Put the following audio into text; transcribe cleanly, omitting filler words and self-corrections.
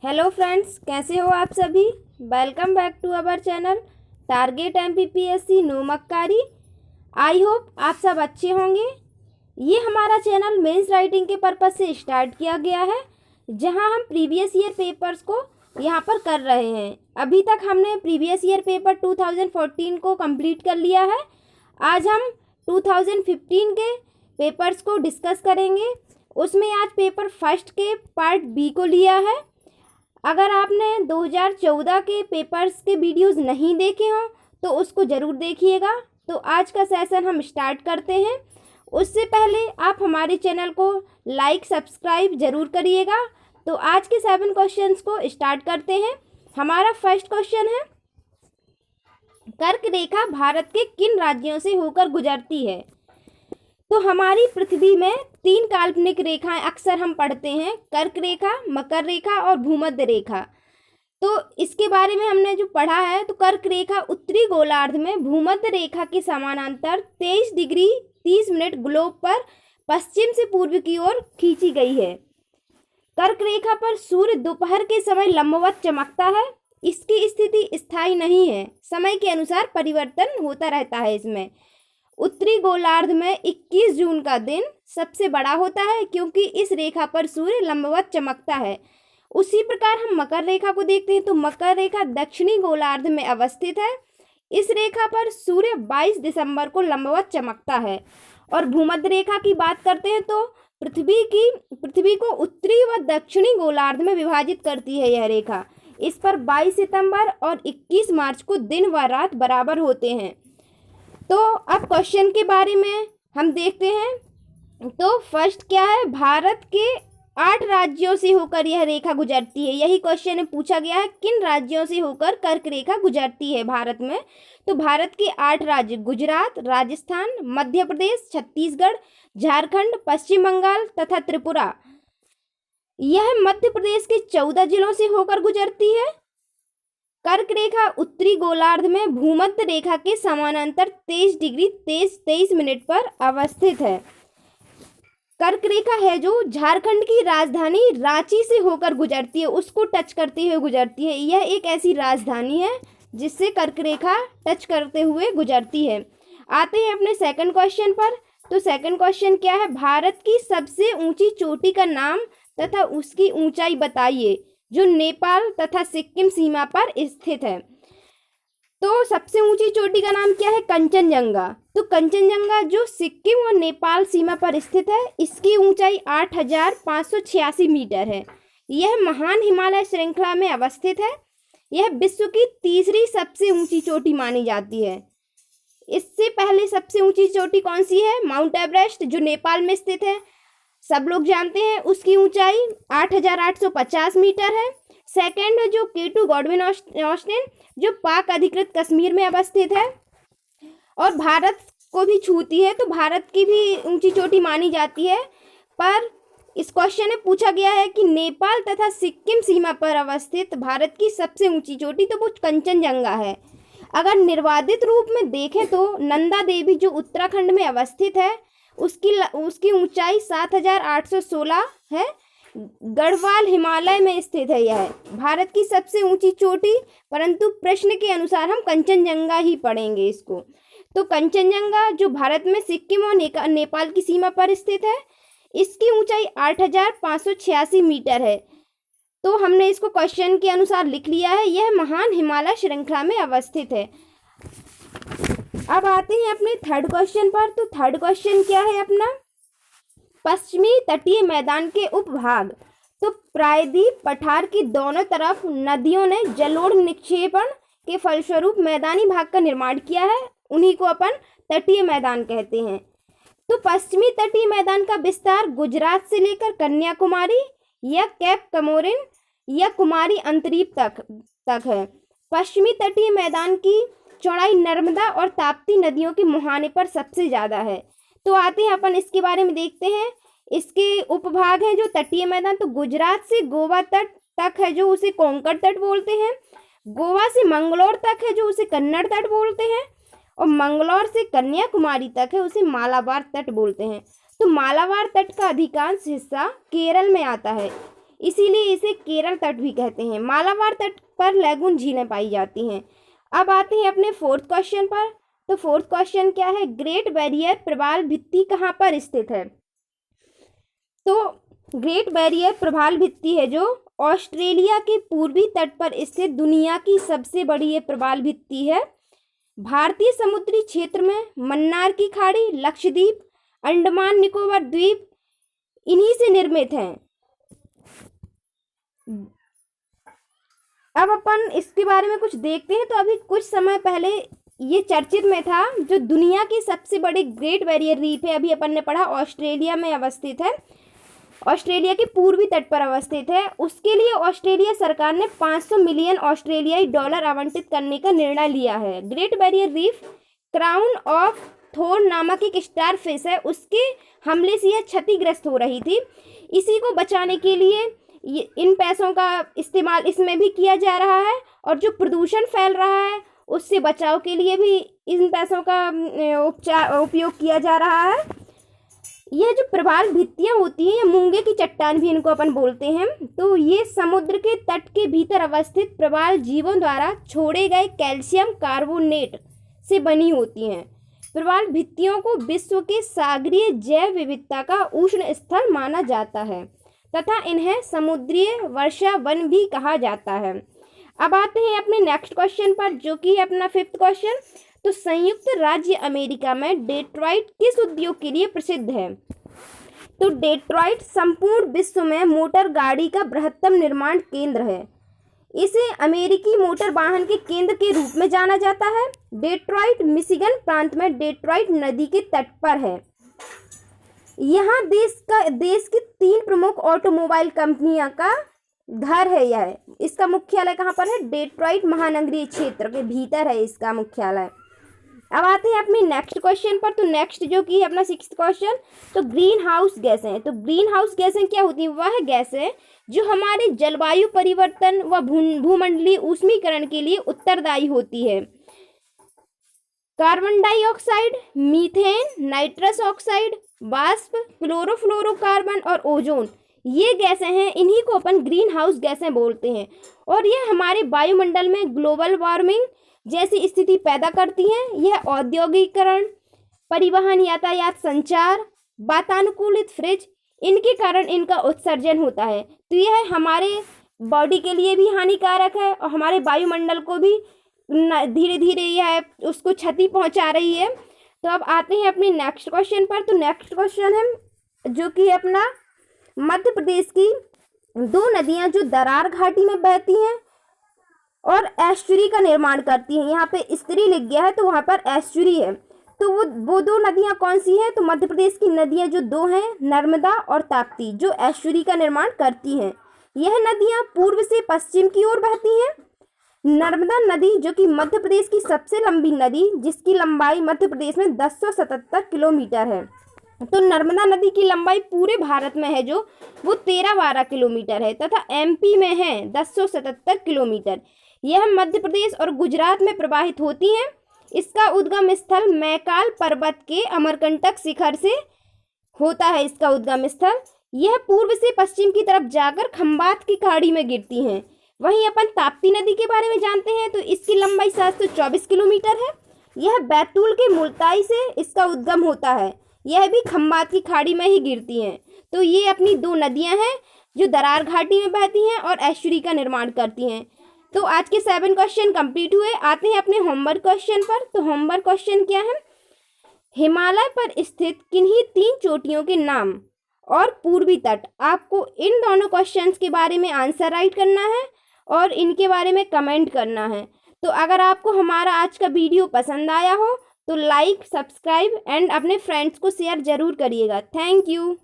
Hello friends, कैसे हो आप सभी। Welcome back to our channel target MPPSC नोमक्कारी। आई होप आप सब अच्छे होंगे। ये हमारा चैनल मेंस राइटिंग के पर्पज़ से स्टार्ट किया गया है, जहां हम प्रीवियस ईयर पेपर्स को यहां पर कर रहे हैं। अभी तक हमने प्रीवियस ईयर पेपर 2014 को कंप्लीट कर लिया है। आज हम 2015 के पेपर्स को डिस्कस करेंगे। उसमें आज पेपर फर्स्ट के पार्ट बी को लिया है। अगर आपने 2014 के पेपर्स के वीडियोस नहीं देखे हों तो उसको ज़रूर देखिएगा। तो आज का सेशन हम स्टार्ट करते हैं। उससे पहले आप हमारे चैनल को लाइक सब्सक्राइब ज़रूर करिएगा। तो आज के 7 क्वेश्चंस को स्टार्ट करते हैं। हमारा फर्स्ट क्वेश्चन है, कर्क रेखा भारत के किन राज्यों से होकर गुजरती है। तो हमारी पृथ्वी में 3 काल्पनिक रेखाएं अक्सर हम पढ़ते हैं, कर्क रेखा, मकर रेखा और भूमध्य रेखा। तो इसके बारे में हमने जो पढ़ा है, तो कर्क रेखा उत्तरी गोलार्ध में भूमध्य रेखा के समानांतर 23 डिग्री 30 मिनट ग्लोब पर पश्चिम से पूर्व की ओर खींची गई है। कर्क रेखा पर सूर्य दोपहर के समय लंबवत चमकता है। इसकी स्थिति स्थायी नहीं है, समय के अनुसार परिवर्तन होता रहता है इसमें। उत्तरी गोलार्ध में 21 जून का दिन सबसे बड़ा होता है, क्योंकि इस रेखा पर सूर्य लंबवत चमकता है। उसी प्रकार हम मकर रेखा को देखते हैं, तो मकर रेखा दक्षिणी गोलार्ध में अवस्थित है। इस रेखा पर सूर्य 22 दिसंबर को लंबवत चमकता है। और भूमध्य रेखा की बात करते हैं तो पृथ्वी को उत्तरी व दक्षिणी गोलार्ध में विभाजित करती है यह रेखा। इस पर 22 सितंबर और 21 मार्च को दिन व रात बराबर होते हैं। तो अब क्वेश्चन के बारे में हम देखते हैं। तो फर्स्ट क्या है, भारत के 8 राज्यों से होकर यह रेखा गुजरती है। यही क्वेश्चन में पूछा गया है, किन राज्यों से होकर कर्क रेखा गुजरती है भारत में। तो भारत के 8 राज्य, गुजरात, राजस्थान, मध्य प्रदेश, छत्तीसगढ़, झारखंड, पश्चिम बंगाल तथा त्रिपुरा। यह मध्य प्रदेश के 14 जिलों से होकर गुजरती है। कर्क रेखा उत्तरी गोलार्ध में भूमध्य रेखा के समानांतर 23 डिग्री 23 मिनट पर अवस्थित है। कर्क रेखा है जो झारखंड की राजधानी रांची से होकर गुजरती है, उसको टच करते हुए गुजरती है। यह एक ऐसी राजधानी है जिससे कर्क रेखा टच करते हुए गुजरती है। आते हैं अपने सेकंड क्वेश्चन पर। तो सेकंड क्वेश्चन क्या है, भारत की सबसे ऊंची चोटी का नाम तथा उसकी ऊंचाई बताइए, जो नेपाल तथा सिक्किम सीमा पर स्थित है। तो सबसे ऊंची चोटी का नाम क्या है, कंचनजंगा। तो कंचनजंगा जो सिक्किम और नेपाल सीमा पर स्थित है, इसकी ऊंचाई 8586 मीटर है। यह महान हिमालय श्रृंखला में अवस्थित है। यह विश्व की तीसरी सबसे ऊंची चोटी मानी जाती है। इससे पहले सबसे ऊंची चोटी कौन सी है, माउंट एवरेस्ट, जो नेपाल में स्थित है, सब लोग जानते हैं। उसकी ऊंचाई 8850 मीटर है। सेकंड है जो K2 गॉडविन ऑस्टिन, जो पाक अधिकृत कश्मीर में अवस्थित है और भारत को भी छूती है, तो भारत की भी ऊंची चोटी मानी जाती है। पर इस क्वेश्चन में पूछा गया है कि नेपाल तथा सिक्किम सीमा पर अवस्थित भारत की सबसे ऊंची चोटी, तो वो कंचनजंगा है। अगर निर्वादित रूप में देखें तो नंदा देवी जो उत्तराखंड में अवस्थित है, उसकी ऊंचाई 7816 है। गढ़वाल हिमालय में स्थित है। यह भारत की सबसे ऊंची चोटी, परंतु प्रश्न के अनुसार हम कंचनजंगा ही पढ़ेंगे इसको। तो कंचनजंगा जो भारत में सिक्किम और नेपाल की सीमा पर स्थित है, इसकी ऊंचाई 8586 मीटर है। तो हमने इसको क्वेश्चन के अनुसार लिख लिया है, यह महान हिमालय श्रृंखला में अवस्थित है। अब आते हैं अपने थर्ड क्वेश्चन पर। तो थर्ड क्वेश्चन क्या है अपना, पश्चिमी तटीय मैदान के उपभाग। तो प्रायद्वीप पठार की दोनों तरफ नदियों ने जलोढ़ निक्षेपण के फलस्वरूप मैदानी भाग का निर्माण किया है, उन्हीं को अपन तटीय मैदान कहते हैं। तो पश्चिमी तटीय मैदान का विस्तार गुजरात से लेकर कन्याकुमारी या कैप कमोरिन या कुमारी अंतरीप तक है। पश्चिमी तटीय मैदान की चौड़ाई नर्मदा और ताप्ती नदियों के मुहाने पर सबसे ज़्यादा है। तो आते हैं अपन इसके बारे में देखते हैं। इसके उपभाग हैं जो तटीय मैदान, तो गुजरात से गोवा तक है जो उसे कोंकण तट बोलते हैं। गोवा से मंगलोर तक है जो उसे कन्नड़ तट बोलते हैं। और मंगलोर से कन्याकुमारी तक है उसे मालाबार तट बोलते हैं। तो मालाबार तट का अधिकांश हिस्सा केरल में आता है। इसीलिए इसे केरल तट भी कहते हैं। मालाबार तट पर लैगून झीलें पाई जाती हैं। अब आते हैं अपने फोर्थ क्वेश्चन पर। तो फोर्थ क्वेश्चन क्या है, ग्रेट बैरियर प्रवाल भित्ति कहाँ पर स्थित है? तो ग्रेट बैरियर प्रवाल भित्ति है जो ऑस्ट्रेलिया के पूर्वी तट पर स्थित दुनिया की सबसे बड़ी ये प्रवाल भित्ति है। भारतीय समुद्री क्षेत्र में मन्नार की खाड़ी, लक्षद्वीप, अंडमान निकोबार द्वीप इन्हीं से निर्मित हैं। अब अपन इसके बारे में कुछ देखते हैं। तो अभी कुछ समय पहले ये चर्चित में था, जो दुनिया की सबसे बड़ी ग्रेट बैरियर रीफ है, अभी अपन ने पढ़ा ऑस्ट्रेलिया में अवस्थित है, ऑस्ट्रेलिया के पूर्वी तट पर अवस्थित है। उसके लिए ऑस्ट्रेलिया सरकार ने 500 मिलियन ऑस्ट्रेलियाई डॉलर आवंटित करने का निर्णय लिया है। Great Barrier Reef crown of thorn नामक एक स्टार फिश है, उसके हमले से यह क्षतिग्रस्त हो रही थी। इसी को बचाने के लिए इन पैसों का इस्तेमाल इसमें भी किया जा रहा है, और जो प्रदूषण फैल रहा है उससे बचाव के लिए भी इन पैसों का उपयोग किया जा रहा है। यह जो प्रवाल भित्तियाँ होती हैं, या मूंगे की चट्टान भी इनको अपन बोलते हैं, तो ये समुद्र के तट के भीतर अवस्थित प्रवाल जीवों द्वारा छोड़े गए कैल्शियम कार्बोनेट से बनी होती हैं। प्रवाल भित्तियों को विश्व के सागरीय जैव विविधता का उष्ण स्थल माना जाता है तथा इन्हें समुद्रीय वर्षा वन भी कहा जाता है। अब आते हैं अपने नेक्स्ट क्वेश्चन पर, जो कि है अपना फिफ्थ क्वेश्चन। तो संयुक्त राज्य अमेरिका में डेट्रॉइट किस उद्योग के लिए प्रसिद्ध है? तो डेट्रॉइट संपूर्ण विश्व में मोटर गाड़ी का बृहत्तम निर्माण केंद्र है। इसे अमेरिकी मोटर वाहन के केंद्र के रूप में जाना जाता है। डेट्रॉइट मिशिगन प्रांत में डेट्रॉइट नदी के तट पर है। यहाँ देश की 3 प्रमुख ऑटोमोबाइल कंपनियां का घर है। यह इसका मुख्यालय कहाँ पर है? डेट्रॉइट महानगरीय क्षेत्र के भीतर है इसका मुख्यालय। अब आते हैं अपने नेक्स्ट क्वेश्चन पर। तो नेक्स्ट जो कि है अपना सिक्स्थ क्वेश्चन, तो ग्रीन हाउस गैसें। तो ग्रीन हाउस गैसें क्या होती हैं? वह गैसें जो हमारे जलवायु परिवर्तन व भूमंडलीय ऊष्मीकरण के लिए उत्तरदायी होती है। Carbon dioxide, methane, nitrous oxide, वाष्प, क्लोरोफ्लोरोकार्बन और ओजोन, ये गैसें हैं। इन्हीं को अपन ग्रीन हाउस गैसें बोलते हैं, और ये हमारे वायुमंडल में ग्लोबल वार्मिंग जैसी स्थिति पैदा करती हैं। यह औद्योगिकरण, परिवहन, यातायात, संचार, वातानुकूलित फ्रिज, इनके कारण इनका उत्सर्जन होता है। तो यह हमारे बॉडी के लिए भी हानिकारक है, और हमारे वायुमंडल को भी धीरे धीरे यह उसको क्षति पहुंचा रही है। तो अब आते हैं अपने नेक्स्ट क्वेश्चन पर। तो नेक्स्ट क्वेश्चन है जो कि अपना मध्य प्रदेश की 2 नदियां जो दरार घाटी में बहती हैं और एस्चुरी का निर्माण करती हैं। यहाँ पे स्त्री लिख गया है, तो वहाँ पर एस्चुरी है। तो वो 2 नदियाँ कौन सी हैं? तो मध्य प्रदेश की नदियाँ जो 2 हैं, नर्मदा और ताप्ती, जो एस्चुरी का निर्माण करती हैं। यह नदियाँ पूर्व से पश्चिम की ओर बहती हैं। नर्मदा नदी जो कि मध्य प्रदेश की सबसे लंबी नदी, जिसकी लंबाई मध्य प्रदेश में 1077 किलोमीटर है। तो नर्मदा नदी की लंबाई पूरे भारत में है जो वो 13-12 किलोमीटर है, तथा एमपी में है 1077 किलोमीटर। यह मध्य प्रदेश और गुजरात में प्रवाहित होती हैं। इसका उद्गम स्थल मैकाल पर्वत के अमरकंटक शिखर से होता है। इसका उद्गम स्थल यह पूर्व से पश्चिम की तरफ जाकर खंबात की खाड़ी में गिरती हैं। वहीं अपन ताप्ती नदी के बारे में जानते हैं, तो इसकी लंबाई 724 किलोमीटर है। यह बैतूल के मुल्ताई से इसका उद्गम होता है। यह भी खंबात की खाड़ी में ही गिरती हैं। तो ये अपनी 2 नदियां हैं जो दरार घाटी में बहती हैं और एस्चुरी का निर्माण करती हैं। तो आज के 7 क्वेश्चन कंप्लीट हुए। आते हैं अपने होमवर्क क्वेश्चन पर। तो होमवर्क क्वेश्चन क्या है? हिमालय पर स्थित किन्हीं 3 चोटियों के नाम और पूर्वी तट। आपको इन दोनों क्वेश्चंस के बारे में आंसर राइट करना है और इनके बारे में कमेंट करना है। तो अगर आपको हमारा आज का वीडियो पसंद आया हो तो लाइक, सब्सक्राइब एंड अपने फ्रेंड्स को शेयर जरूर करिएगा। Thank you.